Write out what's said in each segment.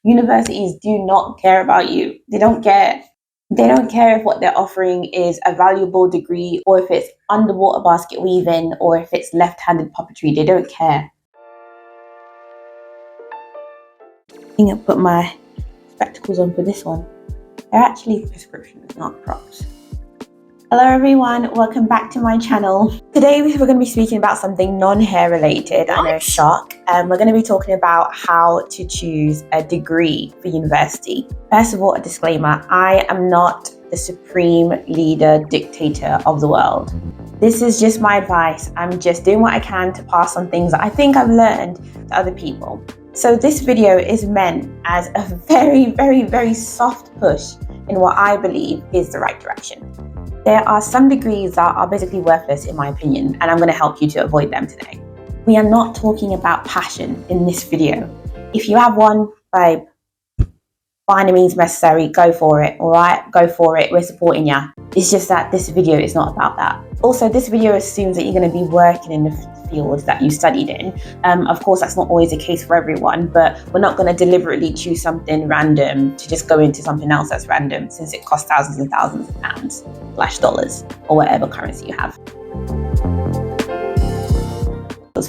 Universities do not care about you. They don't care. They don't care if what they're offering is a valuable degree or if it's underwater basket weaving or if it's left-handed puppetry. They don't care. I think I put my spectacles on for this one. They're actually prescriptions, not props. Hello everyone, welcome back to my channel. Today we're going to be speaking about something non-hair related. I know, shock. We're going to be talking about how to choose a degree for university. First of all, a disclaimer, I am not the supreme leader, dictator of the world. This is just my advice. I'm just doing what I can to pass on things that I think I've learned to other people. So this video is meant as a very, very, very soft push in what I believe is the right direction. There are some degrees that are basically worthless in my opinion, and I'm going to help you to avoid them today. We are not talking about passion in this video. If you have one, babe, by any means necessary, go for it, all right? Go for it, we're supporting you. It's just that this video is not about that. Also, this video assumes that you're going to be working in the field that you studied in. Of course, that's not always the case for everyone, but we're not going to deliberately choose something random to just go into something else that's random, since it costs thousands and thousands of pounds / dollars or whatever currency you have.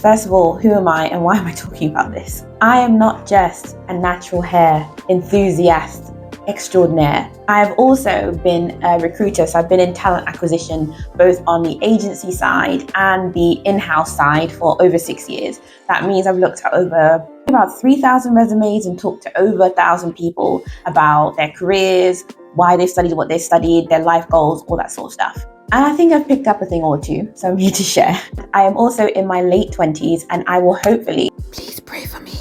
First of all, who am I and why am I talking about this? I am not just a natural hair enthusiast extraordinaire. I have also been a recruiter, so I've been in talent acquisition both on the agency side and the in-house side for over 6 years. That means I've looked at about 3,000 resumes and talked to over 1,000 people about their careers, why they studied what they studied, their life goals, all that sort of stuff. And I think I've picked up a thing or two, so I'm here to share. I am also in my late 20s and I will hopefully, please pray for me,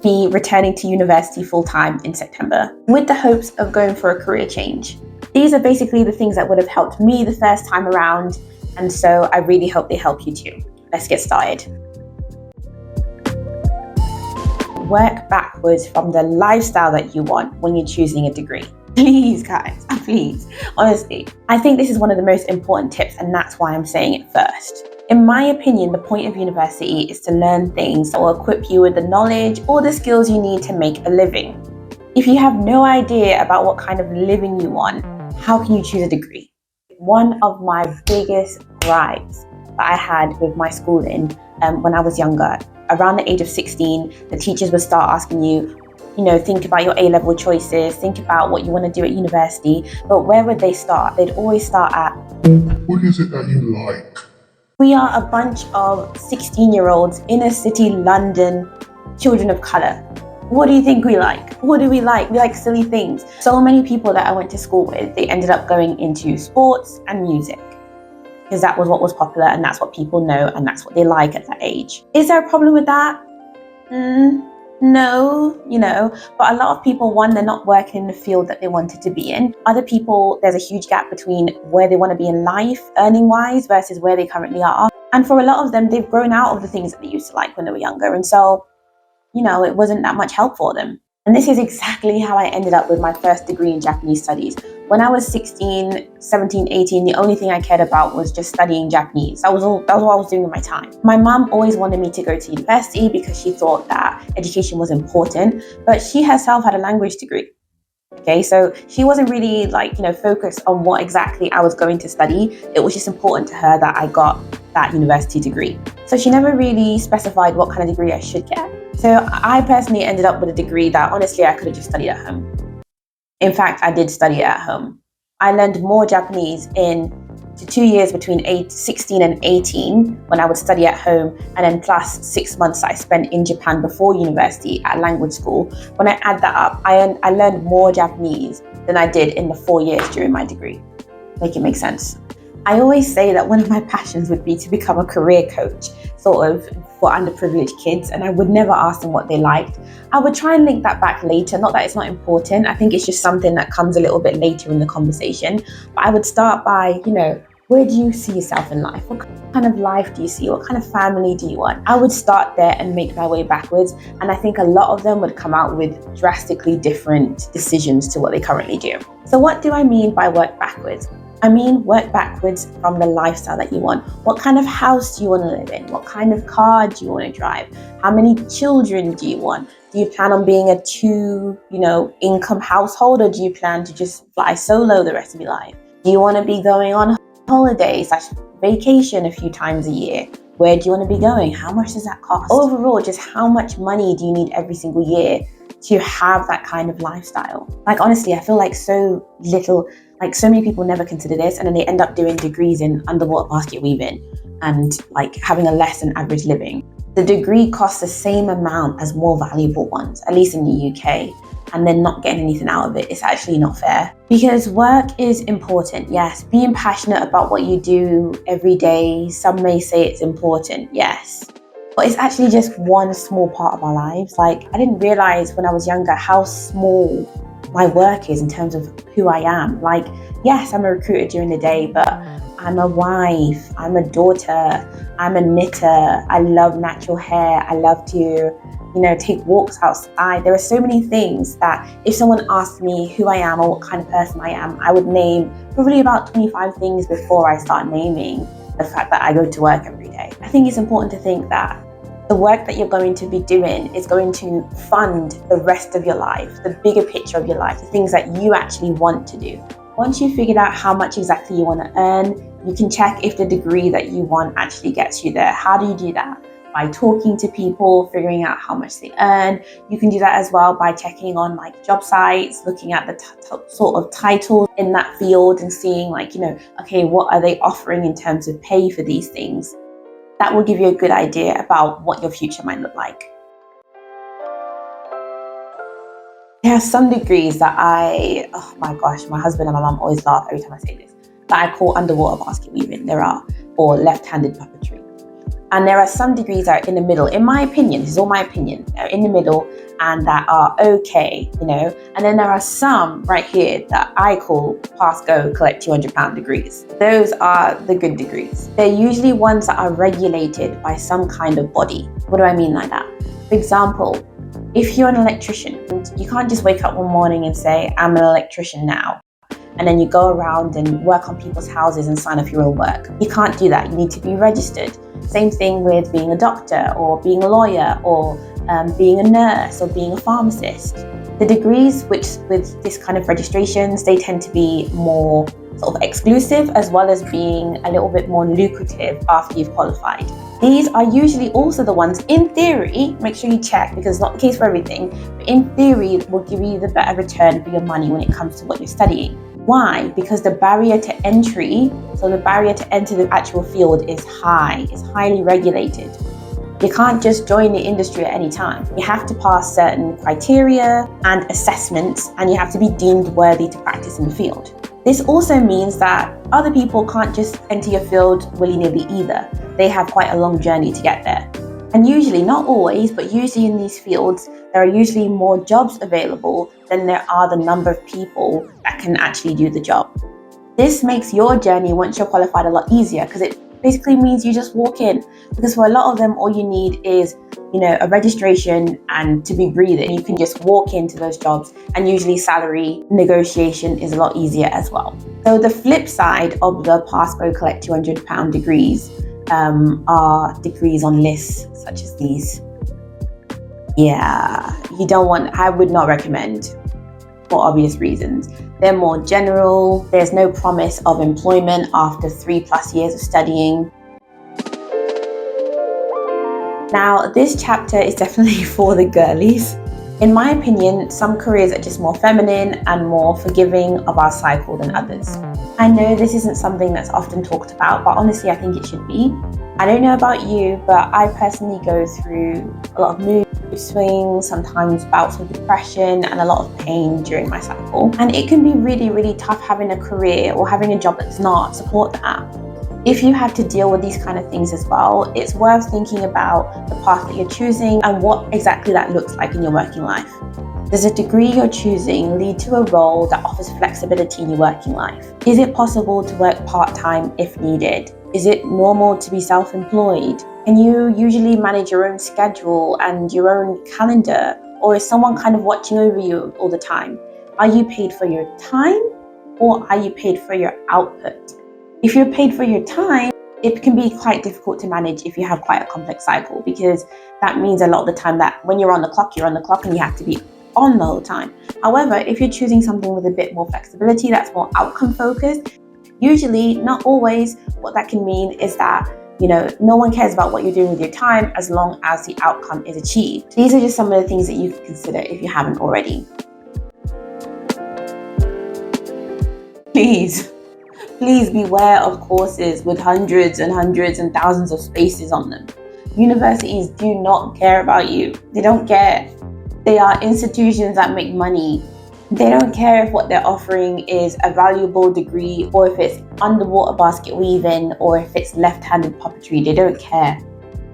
be returning to university full-time in September with the hopes of going for a career change. These are basically the things that would have helped me the first time around, and so I really hope they help you too. Let's get started. Work backwards from the lifestyle that you want when you're choosing a degree. Please guys, please. Honestly, I think this is one of the most important tips, and that's why I'm saying it first. In my opinion, the point of university is to learn things that will equip you with the knowledge or the skills you need to make a living. If you have no idea about what kind of living you want, how can you choose a degree? One of my biggest gripes that I had with my schooling when I was younger, around the age of 16, the teachers would start asking you, think about your A-level choices, think about what you want to do at university. But where would they start? They'd always start at, what is it that you like? We are a bunch of 16-year-olds, inner city London, children of color. What do you think we like? What do we like? We like silly things. So many people that I went to school with, they ended up going into sports and music because that was what was popular and that's what people know and that's what they like at that age. Is there a problem with that? No, but a lot of people, one, they're not working in the field that they wanted to be in. Other people, there's a huge gap between where they want to be in life, earning-wise, versus where they currently are. And for a lot of them, they've grown out of the things that they used to like when they were younger. And so, it wasn't that much help for them. And this is exactly how I ended up with my first degree in Japanese studies. When I was 16, 17, 18, the only thing I cared about was just studying Japanese. That was what I was doing with my time. My mum always wanted me to go to university because she thought that education was important, but she herself had a language degree. Okay, so she wasn't really focused on what exactly I was going to study. It was just important to her that I got that university degree. So she never really specified what kind of degree I should get. So I personally ended up with a degree that honestly I could have just studied at home. In fact, I did study at home. I learned more Japanese in the 2 years between 16 and 18 when I would study at home, and then plus 6 months that I spent in Japan before university at language school. When I add that up, I learned more Japanese than I did in the 4 years during my degree. Make it make sense. I always say that one of my passions would be to become a career coach, sort of for underprivileged kids, and I would never ask them what they liked. I would try and link that back later, not that it's not important. I think it's just something that comes a little bit later in the conversation. But I would start by, where do you see yourself in life? What kind of life do you see? What kind of family do you want? I would start there and make my way backwards. And I think a lot of them would come out with drastically different decisions to what they currently do. So what do I mean by work backwards? I mean, work backwards from the lifestyle that you want. What kind of house do you want to live in? What kind of car do you want to drive? How many children do you want? Do you plan on being a two, income household, or do you plan to just fly solo the rest of your life? Do you want to be going on holiday / vacation a few times a year? Where do you want to be going? How much does that cost? Overall, just how much money do you need every single year to have that kind of lifestyle? Like, honestly, I feel like so many people never consider this, and then they end up doing degrees in underwater basket weaving and like having a less than average living. The degree costs the same amount as more valuable ones, at least in the UK, and then not getting anything out of it. It's actually not fair. Because work is important, yes. Being passionate about what you do every day, some may say it's important, yes. But it's actually just one small part of our lives. Like, I didn't realize when I was younger how small my work is in terms of who I am. Like, yes, I'm a recruiter during the day, but I'm a wife, I'm a daughter, I'm a knitter, I love natural hair, I love to, take walks outside. There are so many things that if someone asked me who I am or what kind of person I am, I would name probably about 25 things before I start naming the fact that I go to work every day. I think it's important to think that the work that you're going to be doing is going to fund the rest of your life, the bigger picture of your life, the things that you actually want to do. Once you've figured out how much exactly you want to earn, you can check if the degree that you want actually gets you there. How do you do that? By talking to people, figuring out how much they earn. You can do that as well by checking on like job sites, looking at the sort of titles in that field and seeing okay, what are they offering in terms of pay for these things? That will give you a good idea about what your future might look like. There are some degrees that oh my gosh, my husband and my mum always laugh every time I say this, that I call underwater basket weaving, or left-handed puppetry. And there are some degrees that are in the middle, in my opinion, this is all my opinion, they're in the middle and that are okay, And then there are some right here that I call pass, go, collect £200 degrees. Those are the good degrees. They're usually ones that are regulated by some kind of body. What do I mean like that? For example, if you're an electrician, you can't just wake up one morning and say, I'm an electrician now. And then you go around and work on people's houses and sign off your own work. You can't do that. You need to be registered. Same thing with being a doctor or being a lawyer or being a nurse or being a pharmacist. The degrees with this kind of registrations, they tend to be more sort of exclusive as well as being a little bit more lucrative after you've qualified. These are usually also the ones, in theory, make sure you check because it's not the case for everything, but in theory will give you the better return for your money when it comes to what you're studying. Why? Because the barrier to entry, so the barrier to enter the actual field is high, it's highly regulated. You can't just join the industry at any time. You have to pass certain criteria and assessments, and you have to be deemed worthy to practice in the field. This also means that other people can't just enter your field willy-nilly either. They have quite a long journey to get there. And usually, not always, but usually in these fields, there are usually more jobs available than there are the number of people that can actually do the job. This makes your journey once you're qualified a lot easier because it basically means you just walk in. Because for a lot of them, all you need is, a registration and to be breathing. You can just walk into those jobs, and usually salary negotiation is a lot easier as well. So the flip side of the pass, go, collect £200 degrees are degrees on lists such as these. Yeah, I would not recommend for obvious reasons. They're more general. There's no promise of employment after 3+ years of studying. Now, this chapter is definitely for the girlies. In my opinion, some careers are just more feminine and more forgiving of our cycle than others. I know this isn't something that's often talked about, but honestly, I think it should be. I don't know about you, but I personally go through a lot of mood swings, sometimes bouts of depression and a lot of pain during my cycle. And it can be really, really tough having a career or having a job that does not support that. If you have to deal with these kind of things as well, it's worth thinking about the path that you're choosing and what exactly that looks like in your working life. Does the degree you're choosing lead to a role that offers flexibility in your working life? Is it possible to work part-time if needed? Is it normal to be self-employed? Can you usually manage your own schedule and your own calendar? Or is someone kind of watching over you all the time? Are you paid for your time or are you paid for your output? If you're paid for your time, it can be quite difficult to manage if you have quite a complex cycle, because that means a lot of the time that when you're on the clock, you're on the clock and you have to be on the whole time. However, if you're choosing something with a bit more flexibility, that's more outcome focused, usually, not always, what that can mean is that no one cares about what you're doing with your time as long as the outcome is achieved. These are just some of the things that you can consider if you haven't already. Please beware of courses with hundreds and hundreds and thousands of spaces on them. Universities do not care about you. They don't care. They are institutions that make money. They don't care if what they're offering is a valuable degree, or if it's underwater basket weaving, or if it's left-handed puppetry. They don't care.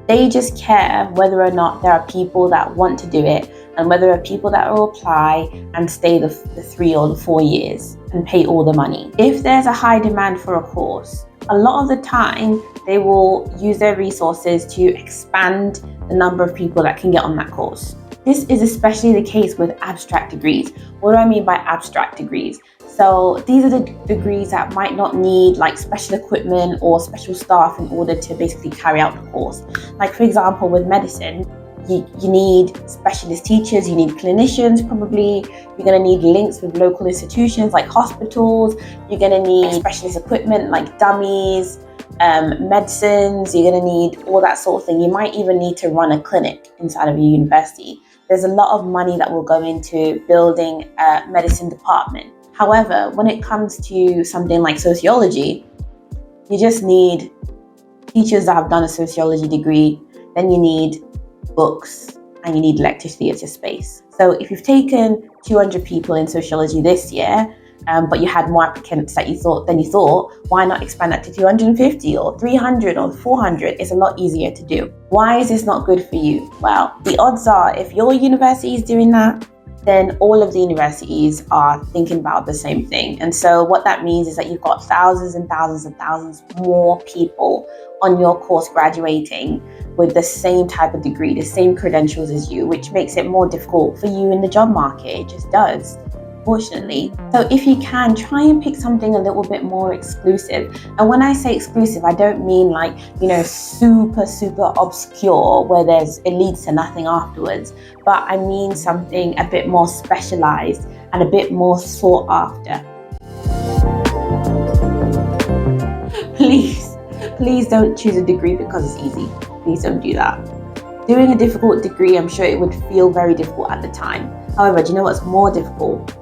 They just care whether or not there are people that want to do it, and whether there are people that will apply and stay the 3 or the 4 years and pay all the money. If there's a high demand for a course, a lot of the time they will use their resources to expand the number of people that can get on that course. This is especially the case with abstract degrees. What do I mean by abstract degrees? So these are the degrees that might not need like special equipment or special staff in order to basically carry out the course. Like for example, with medicine, you need specialist teachers, you need clinicians probably, you're going to need links with local institutions like hospitals, you're going to need specialist equipment like dummies, medicines, you're going to need all that sort of thing. You might even need to run a clinic inside of a university. There's a lot of money that will go into building a medicine department. However, when it comes to something like sociology, you just need teachers that have done a sociology degree, then you need books, and you need lecture theatre space. So if you've taken 200 people in sociology this year, but you had more applicants than you thought, why not expand that to 250 or 300 or 400? It's a lot easier to do. Why is this not good for you? Well, the odds are if your university is doing that, then all of the universities are thinking about the same thing. And so what that means is that you've got thousands and thousands and thousands more people on your course graduating with the same type of degree, the same credentials as you, which makes it more difficult for you in the job market. It just does, fortunately. So if you can, try and pick something a little bit more exclusive. And when I say exclusive, I don't mean like, super, super obscure where it leads to nothing afterwards. But I mean something a bit more specialized and a bit more sought after. Please don't choose a degree because it's easy. Please don't do that. Doing a difficult degree, I'm sure it would feel very difficult at the time. However, do you know what's more difficult?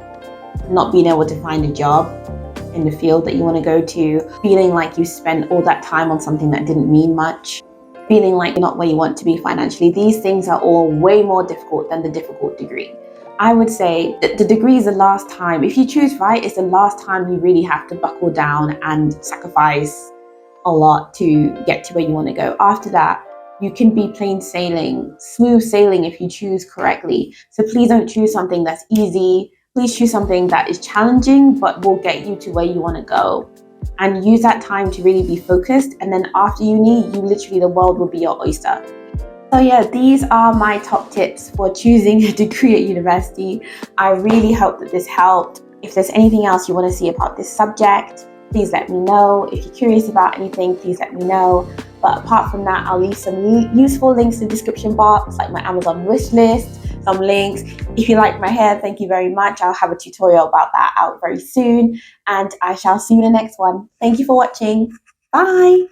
Not being able to find a job in the field that you want to go to, feeling like you spent all that time on something that didn't mean much, feeling like you're not where you want to be financially. These things are all way more difficult than the difficult degree. I would say that the degree is the last time, if you choose right, it's the last time you really have to buckle down and sacrifice a lot to get to where you want to go. After that, you can be plain sailing, smooth sailing if you choose correctly. So please don't choose something that's easy. Please choose something that is challenging but will get you to where you want to go. And use that time to really be focused. And then after uni, the world will be your oyster. So yeah, these are my top tips for choosing a degree at university. I really hope that this helped. If there's anything else you want to see about this subject, please let me know. If you're curious about anything, please let me know. But apart from that, I'll leave some useful links in the description box, like my Amazon wish list, some links. If you like my hair, thank you very much. I'll have a tutorial about that out very soon. And I shall see you in the next one. Thank you for watching. Bye.